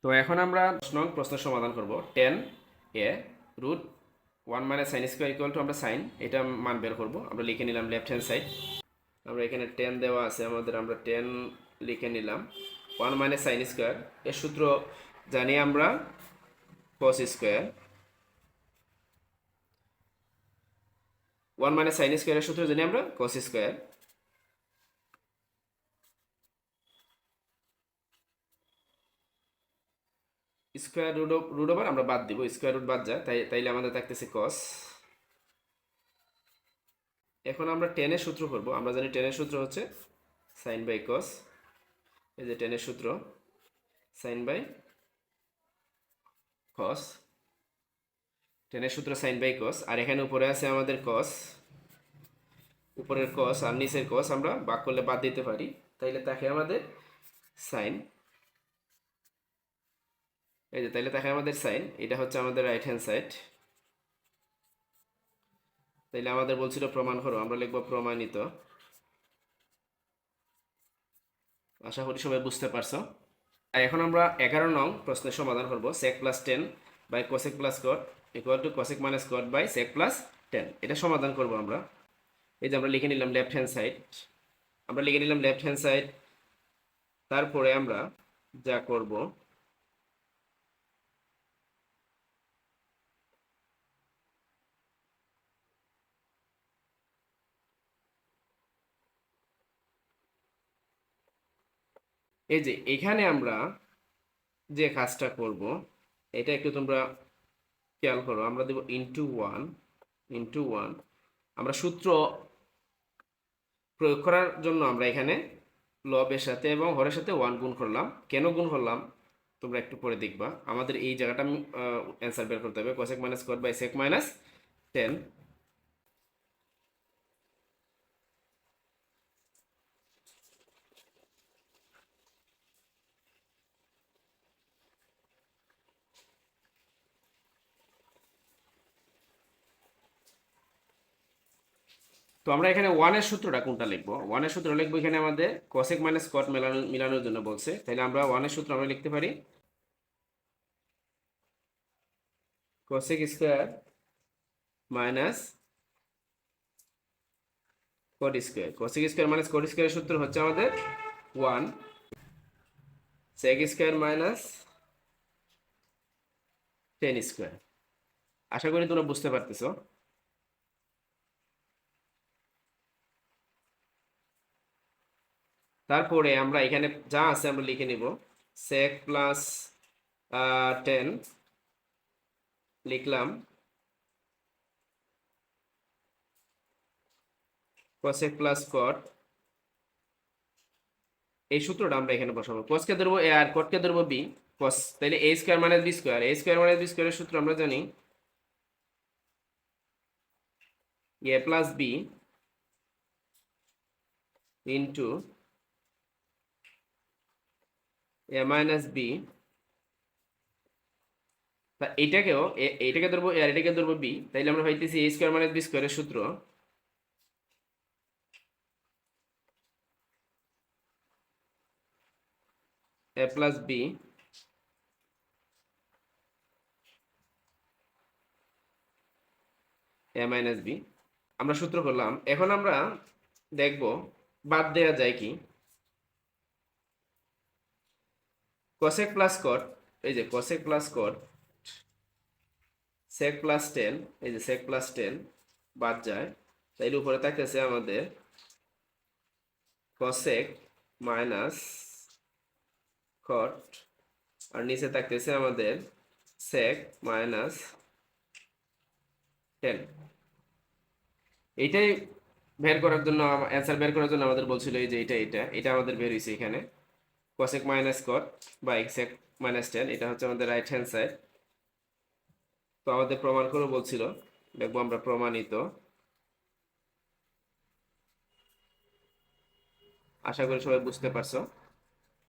তো এখন আমরা 10 নং প্রশ্নের সমাধান করব। 10 এ root 1 minus sine square equal to আমরা সাইন এটা মান বের করব। আমরা লিখে নিলাম লেফট হ্যান্ড সাইড। আমরা এখানে 10 দেওয়া আছে আমাদের, আমরা 10 লিখে নিলাম। 1 মাইনাস সাইন স্কোয়ার এর সূত্র জানি আমরা কস স্কোয়ার। 1 মাইনাস সাইন স্কোয়ারের সূত্র জানি আমরা cos square. Square root over আমরা বাদ দিব, স্কোয়ার রুট বাদ যায়, তাইলে আমাদের থাকতেছে কস। এখন আমরা 10 এর সূত্র করব। আমরা জানি 10 এর সূত্র হচ্ছে সাইন বাই কস। এই যে 10 এর সূত্র সাইন বাই কস, 10 এর সূত্র সাইন বাই কস। আর এখানে উপরে আছে আমাদের কস, উপরের কস আর নিচের কস আমরা ভাগ করলে বাদ দিতে পারি, তাইলে থাকে আমাদের সাইন। এই যে তাইলে থাকে আমাদের সাইন, এটা হচ্ছে আমাদের রাইট হ্যান্ড সাইড। তাইলে আমাদের বলছিল প্রমাণ করো, আমরা লিখব প্রমাণিত। আশা করি সবাই বুঝতে পারছো। এখন আমরা 11 নং প্রশ্নের সমাধান করব। sec plus 10 by cosec plus cot equal to cosec minus cot by sec plus 10, এটা সমাধান করব আমরা। এই যে আমরা লিখে নিলাম লেফট হ্যান্ড সাইড, আমরা লিখে নিলাম লেফট হ্যান্ড সাইড। তারপরে আমরা যা করব, এই যে এখানে আমরা যে কাজটা করব এটা একটু তোমরা খেয়াল করো। আমরা দেব ইন্টু ওয়ান। আমরা সূত্র প্রয়োগ করার জন্য আমরা এখানে লবের সাথে এবং হরের সাথে 1 গুণ করলাম। কেন গুণ করলাম তোমরা একটু পরে দেখবা। আমাদের এই জায়গাটা অ্যান্সার বের করতে হবে। cosec minus cot by sec minus 10। তো আমরা এখানে 1 এর সূত্রটা কোনটা লিখবো? 1 এর সূত্র লিখবো এখানে আমাদের cosec মাইনাস cot মিলানোর জন্য বলছে, তাহলে আমরা 1 এর সূত্র আমরা লিখতে পারি cosec square minus cot square. cosec square minus cot স্কয়ারের সূত্র হচ্ছে আমাদের 1 sec স্কয়ার মাইনাস 10 স্কয়ার। আশা করি তোমরা বুঝতে পারতেছো। তারপরে আমরা এখানে যা আছে আমরা লিখে নিব। sec প্লাস 10 লিখলাম, cosec প্লাস cot, এই সূত্রটা আমরা এখানে বসাবো। cos কে ধরবো a আর cot কে ধরবো b। cos তাহলে a square minus b square, a square minus b স্কয়ারের সূত্র আমরা জানি a plus b into a minus b। তা এইটাকে ধরবো a আর এটাকে ধরবো b, তাইলে আমরা পাইতেছি a স্কয়ার মাইনাস b স্কয়ারের সূত্র a plus b a minus b। আমরা সূত্র করলাম। এখন আমরা দেখব বাদ দেওয়া যায় কি। cosec প্লাস cot, এই যে cosec plus cot, sec plus 10, এই যে sec প্লাস 10 বাদ যায়, তাইলে উপরে থাকতেছে আমাদের cosec মাইনাস cot আর নিচে থাকতেছে আমাদের sec মাইনাস 10। এইটাই বের করার জন্য, অ্যান্সার বের করার জন্য আমাদের বলছিল এই যে এটা আমাদের বের হয়েছে এখানে cosec minus cot by sec minus 10, এটা হচ্ছে আমাদের রাইট হ্যান্ড সাইড। তো আমাদের প্রমাণ করে বলছিল, দেখবো আমরা প্রমাণিত। আশা করি সবাই বুঝতে পারছো।